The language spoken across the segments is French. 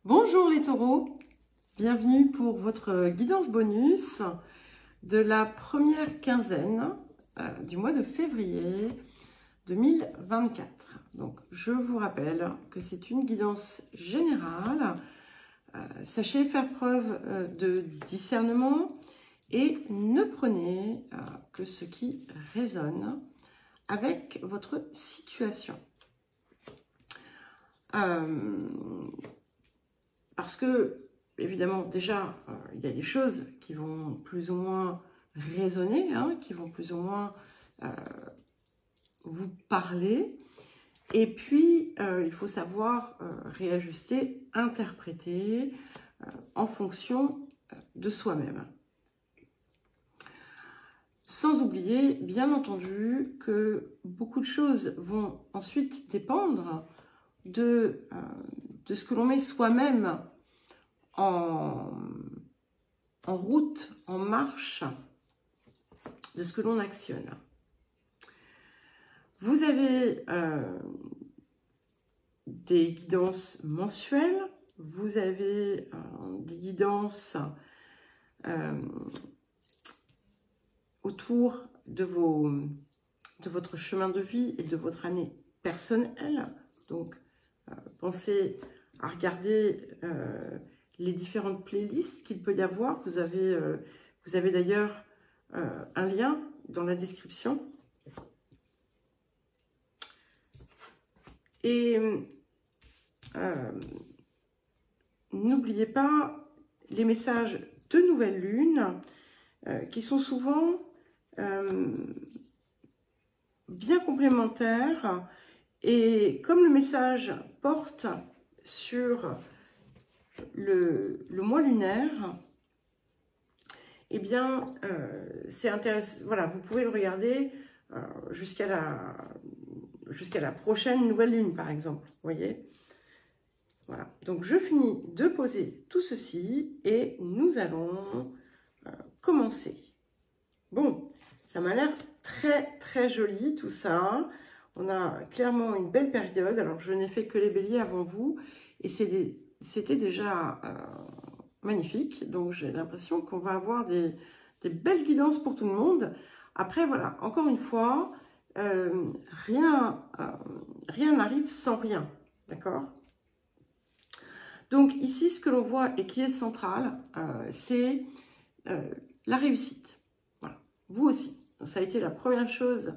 Bonjour les taureaux, bienvenue pour votre guidance bonus de la première quinzaine du mois de février 2024. Donc je vous rappelle que c'est une guidance générale. Sachez faire preuve de discernement et ne prenez que ce qui résonne avec votre situation. Parce que, évidemment, déjà, il y a des choses qui vont plus ou moins résonner, qui vont plus ou moins vous parler. Et puis, il faut savoir réajuster, interpréter en fonction de soi-même. Sans oublier, bien entendu, que beaucoup de choses vont ensuite dépendre de ce que l'on met soi-même en route, en marche, de ce que l'on actionne. Vous avez des guidances mensuelles, vous avez des guidances autour de votre chemin de vie et de votre année personnelle. Donc, pensez à regarder les différentes playlists qu'il peut y avoir. Vous avez d'ailleurs un lien dans la description. Et n'oubliez pas les messages de nouvelle lune qui sont souvent bien complémentaires. Et comme le message porte sur le mois lunaire, eh bien, c'est intéressant. Voilà, vous pouvez le regarder jusqu'à la prochaine nouvelle lune, par exemple. Vous voyez? Voilà. Donc, je finis de poser tout ceci et nous allons commencer. Bon, ça m'a l'air très, très joli, tout ça. On a clairement une belle période. Alors, je n'ai fait que les béliers avant vous. Et c'était déjà magnifique. Donc, j'ai l'impression qu'on va avoir des belles guidances pour tout le monde. Après, voilà, encore une fois, rien n'arrive sans rien. D'accord? Donc, ici, ce que l'on voit et qui est central, c'est la réussite. Voilà. Vous aussi. Donc, ça a été la première chose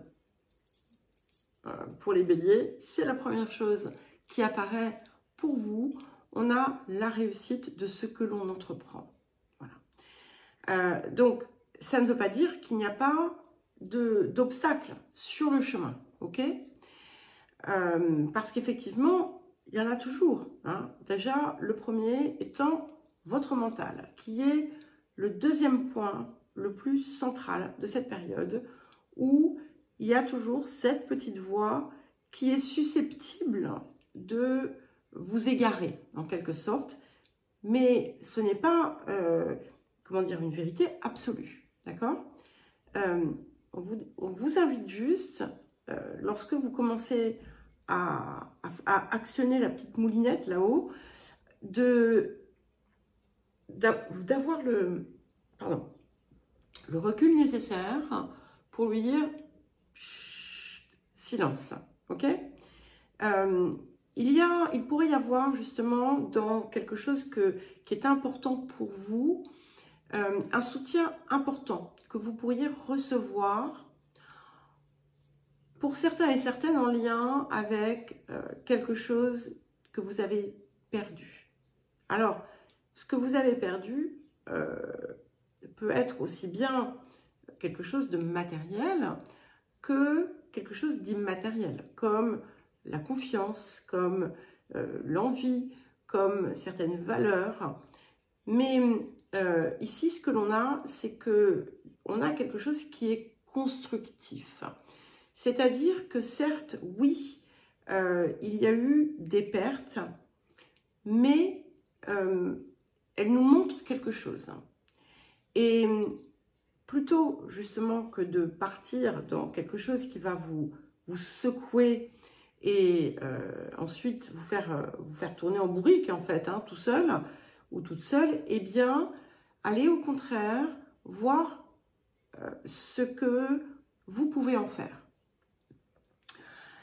pour les béliers. C'est la première chose qui apparaît pour vous. On a la réussite de ce que l'on entreprend. Voilà. Donc, ça ne veut pas dire qu'il n'y a pas d'obstacles sur le chemin. Ok? Parce qu'effectivement, il y en a toujours. Déjà, le premier étant votre mental, qui est le deuxième point le plus central de cette période, où il y a toujours cette petite voix qui est susceptible de vous égarer, en quelque sorte, mais ce n'est pas, comment dire, une vérité absolue, d'accord? On vous invite juste, lorsque vous commencez à actionner la petite moulinette là-haut, d'avoir le recul nécessaire pour lui dire chut, silence, ok? Il pourrait y avoir justement dans quelque chose qui est important pour vous, un soutien important que vous pourriez recevoir pour certains et certaines en lien avec quelque chose que vous avez perdu. Alors, ce que vous avez perdu peut être aussi bien quelque chose de matériel que quelque chose d'immatériel, comme la confiance, comme l'envie, comme certaines valeurs. Mais ici, ce que l'on a, c'est qu'on a quelque chose qui est constructif. C'est-à-dire que certes, oui, il y a eu des pertes, mais elles nous montrent quelque chose. Et plutôt justement que de partir dans quelque chose qui va vous secouer et ensuite vous faire tourner en bourrique, en fait, hein, tout seul ou toute seule, eh bien, allez au contraire voir ce que vous pouvez en faire.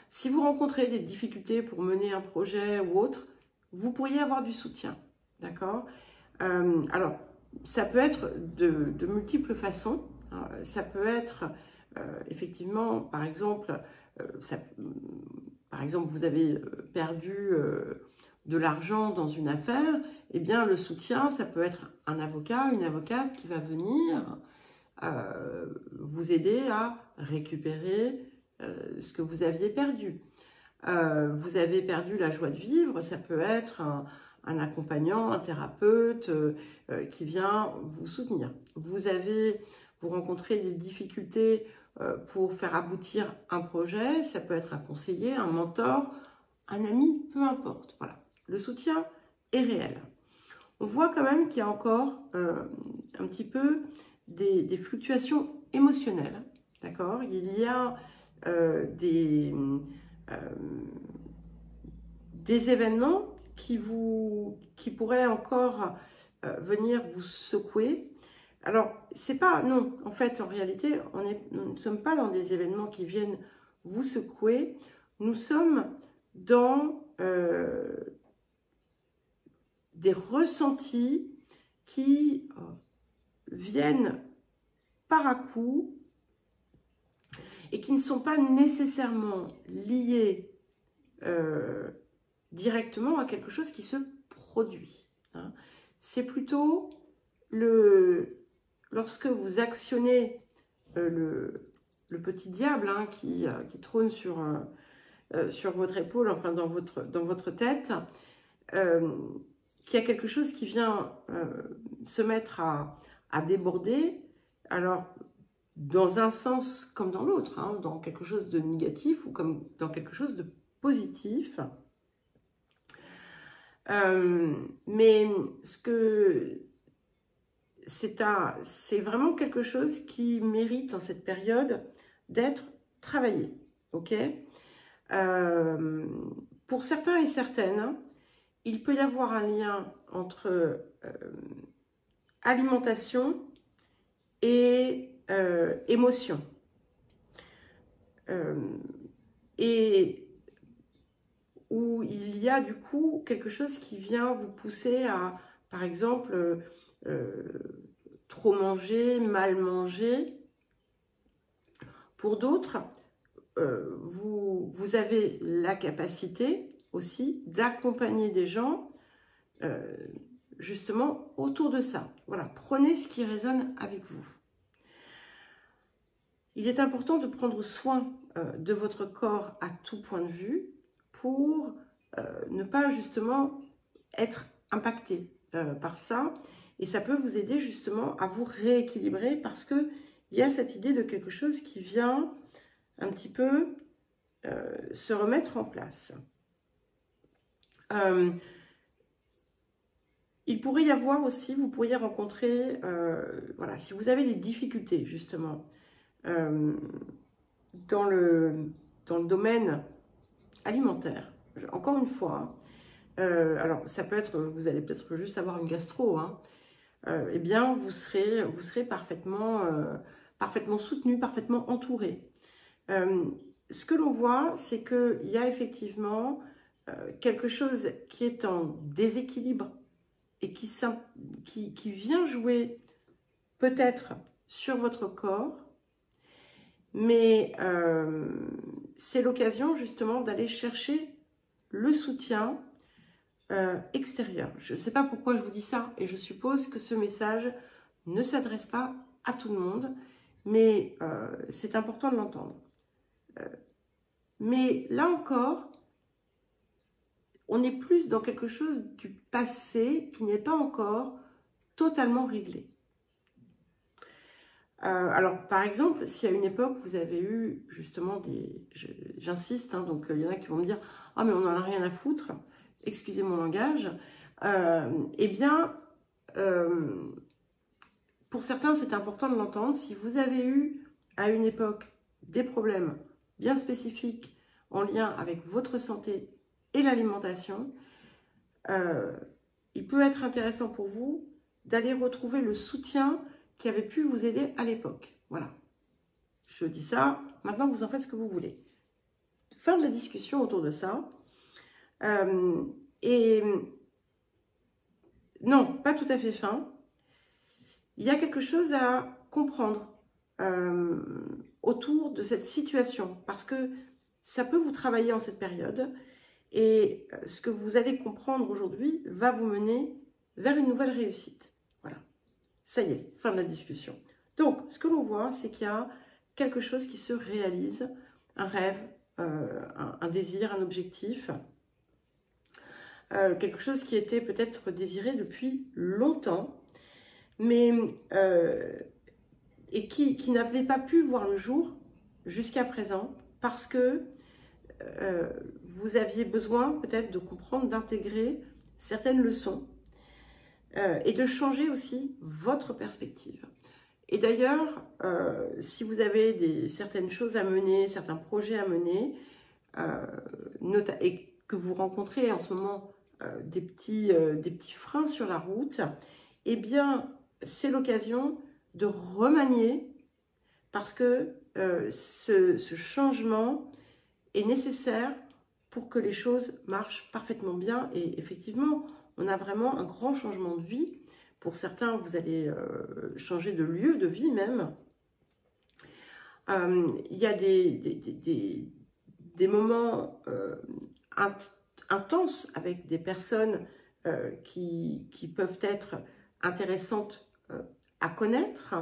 Si vous rencontrez des difficultés pour mener un projet ou autre, vous pourriez avoir du soutien, d'accord? Alors, ça peut être de multiples façons. Ça peut être, effectivement, par exemple, vous avez perdu de l'argent dans une affaire, eh bien, le soutien, ça peut être un avocat, une avocate qui va venir vous aider à récupérer ce que vous aviez perdu. Vous avez perdu la joie de vivre, ça peut être un accompagnant, un thérapeute qui vient vous soutenir. Vous rencontrez des difficultés pour faire aboutir un projet, ça peut être un conseiller, un mentor, un ami, peu importe. Voilà. Le soutien est réel. On voit quand même qu'il y a encore un petit peu des fluctuations émotionnelles, d'accord? Il y a des événements qui pourraient encore venir vous secouer. Alors, c'est pas, non, en fait, en réalité, nous ne sommes pas dans des événements qui viennent vous secouer, nous sommes dans des ressentis qui viennent par à coup et qui ne sont pas nécessairement liés directement à quelque chose qui se produit. Hein. C'est plutôt lorsque vous actionnez le petit diable hein, qui trône sur votre épaule, enfin dans votre tête, qu'il y a quelque chose qui vient se mettre à déborder, alors dans un sens comme dans l'autre, hein, dans quelque chose de négatif ou comme dans quelque chose de positif. Mais c'est vraiment quelque chose qui mérite en cette période d'être travaillé, ok? Pour certains et certaines, il peut y avoir un lien entre alimentation et émotion. Et où il y a du coup quelque chose qui vient vous pousser à, par exemple, trop manger, mal manger. Pour d'autres, vous avez la capacité aussi d'accompagner des gens justement autour de ça. Voilà, prenez ce qui résonne avec vous. Il est important de prendre soin de votre corps à tout point de vue pour ne pas justement être impacté par ça. Et ça peut vous aider justement à vous rééquilibrer parce qu'il y a cette idée de quelque chose qui vient un petit peu se remettre en place. Il pourrait y avoir aussi, vous pourriez rencontrer, voilà, si vous avez des difficultés justement dans le domaine alimentaire, encore une fois, alors ça peut être, vous allez peut-être juste avoir une gastro, hein, eh bien vous serez parfaitement soutenu, parfaitement entouré. Ce que l'on voit, c'est qu'il y a effectivement quelque chose qui est en déséquilibre et qui vient jouer peut-être sur votre corps, mais c'est l'occasion justement d'aller chercher le soutien extérieur. Je ne sais pas pourquoi je vous dis ça et je suppose que ce message ne s'adresse pas à tout le monde, mais c'est important de l'entendre. Mais là encore, on est plus dans quelque chose du passé qui n'est pas encore totalement réglé. Alors, par exemple, si à une époque, vous avez eu justement j'insiste, hein, donc il y en a qui vont me dire « Ah, mais on n'en a rien à foutre », excusez mon langage, eh bien, pour certains, c'est important de l'entendre. Si vous avez eu à une époque des problèmes bien spécifiques en lien avec votre santé et l'alimentation, il peut être intéressant pour vous d'aller retrouver le soutien qui avait pu vous aider à l'époque. Voilà. Je dis ça, maintenant vous en faites ce que vous voulez. Fin de la discussion autour de ça. Et non, pas tout à fait fin. Il y a quelque chose à comprendre autour de cette situation, parce que ça peut vous travailler en cette période, et ce que vous allez comprendre aujourd'hui va vous mener vers une nouvelle réussite. Voilà, ça y est, fin de la discussion. Donc, ce que l'on voit, c'est qu'il y a quelque chose qui se réalise, un rêve, un désir, un objectif, quelque chose qui était peut-être désiré depuis longtemps, mais et qui n'avait pas pu voir le jour jusqu'à présent, parce que vous aviez besoin peut-être de comprendre, d'intégrer certaines leçons et de changer aussi votre perspective. Et d'ailleurs, si vous avez certaines choses à mener, certains projets à mener, et que vous rencontrez en ce moment des petits freins sur la route, eh bien, c'est l'occasion de remanier, parce que ce changement est nécessaire pour que les choses marchent parfaitement bien. Et effectivement, on a vraiment un grand changement de vie. Pour certains, vous allez changer de lieu de vie même. Il y a des moments intenses avec des personnes qui peuvent être intéressantes à connaître,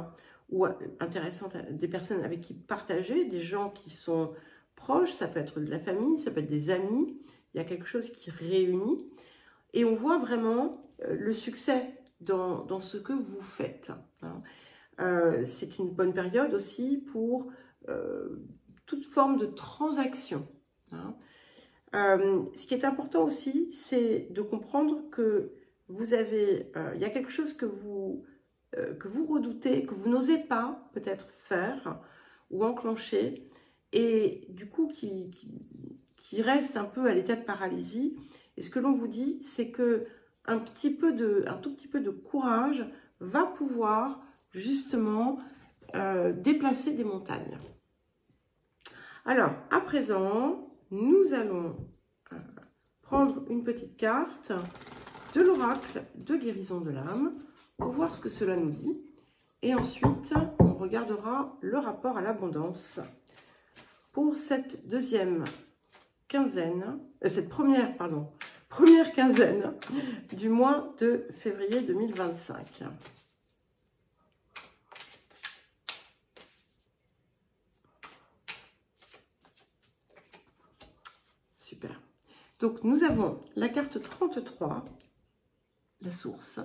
ou intéressantes, des personnes avec qui partager, des gens qui sont proches, ça peut être de la famille, ça peut être des amis, il y a quelque chose qui réunit, et on voit vraiment le succès dans ce que vous faites. C'est une bonne période aussi pour toute forme de transaction. Ce qui est important aussi, c'est de comprendre que vous avez, il y a quelque chose que vous redoutez, que vous n'osez pas peut-être faire ou enclencher, et du coup qui reste un peu à l'état de paralysie. Et ce que l'on vous dit, c'est que un tout petit peu de courage va pouvoir justement déplacer des montagnes. Alors, à présent, nous allons prendre une petite carte de l'oracle de guérison de l'âme pour voir ce que cela nous dit. Et ensuite, on regardera le rapport à l'abondance pour cette deuxième quinzaine, cette première quinzaine du mois de février 2025. Super. Donc, nous avons la carte 33, la source.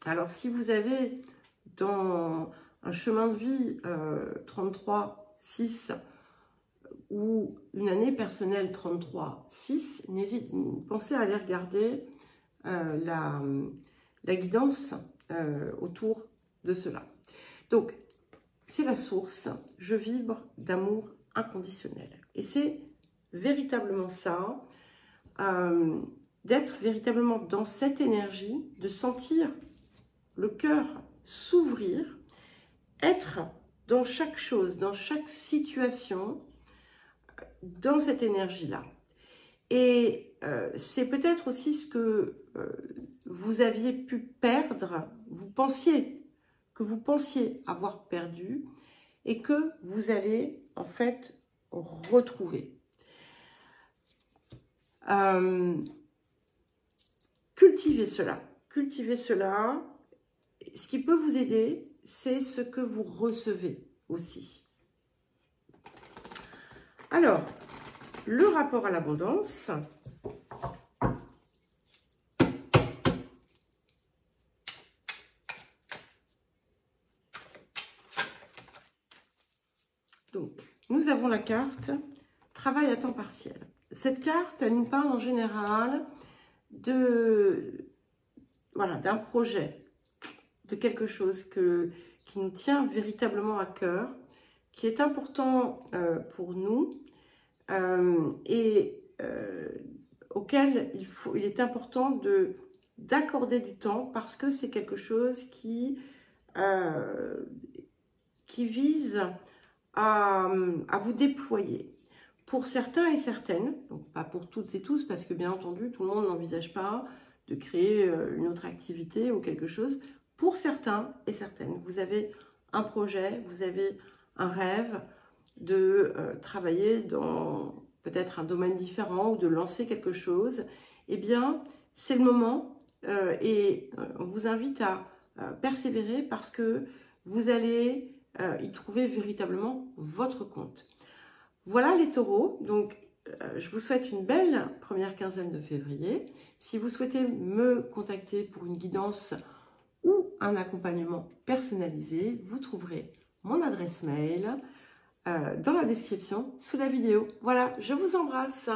Alors, si vous avez dans un chemin de vie 33, 6 ou une année personnelle 33, 6, pensez à aller regarder la guidance autour de cela. Donc, c'est la source. Je vibre d'amour inconditionnel. Et c'est véritablement ça, d'être véritablement dans cette énergie, de sentir le cœur s'ouvrir, être dans chaque chose, dans chaque situation, dans cette énergie-là. Et c'est peut-être aussi ce que vous aviez pu perdre, que vous pensiez avoir perdu, et que vous allez en fait retrouver. Cultivez cela. Ce qui peut vous aider, c'est ce que vous recevez aussi. Alors, le rapport à l'abondance. Donc, nous avons la carte travail à temps partiel. Cette carte, elle nous parle en général d'un projet, de quelque chose qui nous tient véritablement à cœur, qui est important pour nous, auquel il est important d'accorder du temps parce que c'est quelque chose qui vise à vous déployer. Pour certains et certaines, donc pas pour toutes et tous, parce que bien entendu, tout le monde n'envisage pas de créer une autre activité ou quelque chose. Pour certains et certaines, vous avez un projet, vous avez un rêve de travailler dans peut-être un domaine différent ou de lancer quelque chose, eh bien, c'est le moment et on vous invite à persévérer parce que vous allez y trouver véritablement votre compte. Voilà les taureaux, donc je vous souhaite une belle première quinzaine de février. Si vous souhaitez me contacter pour une guidance ou un accompagnement personnalisé, vous trouverez mon adresse mail dans la description sous la vidéo. Voilà, je vous embrasse.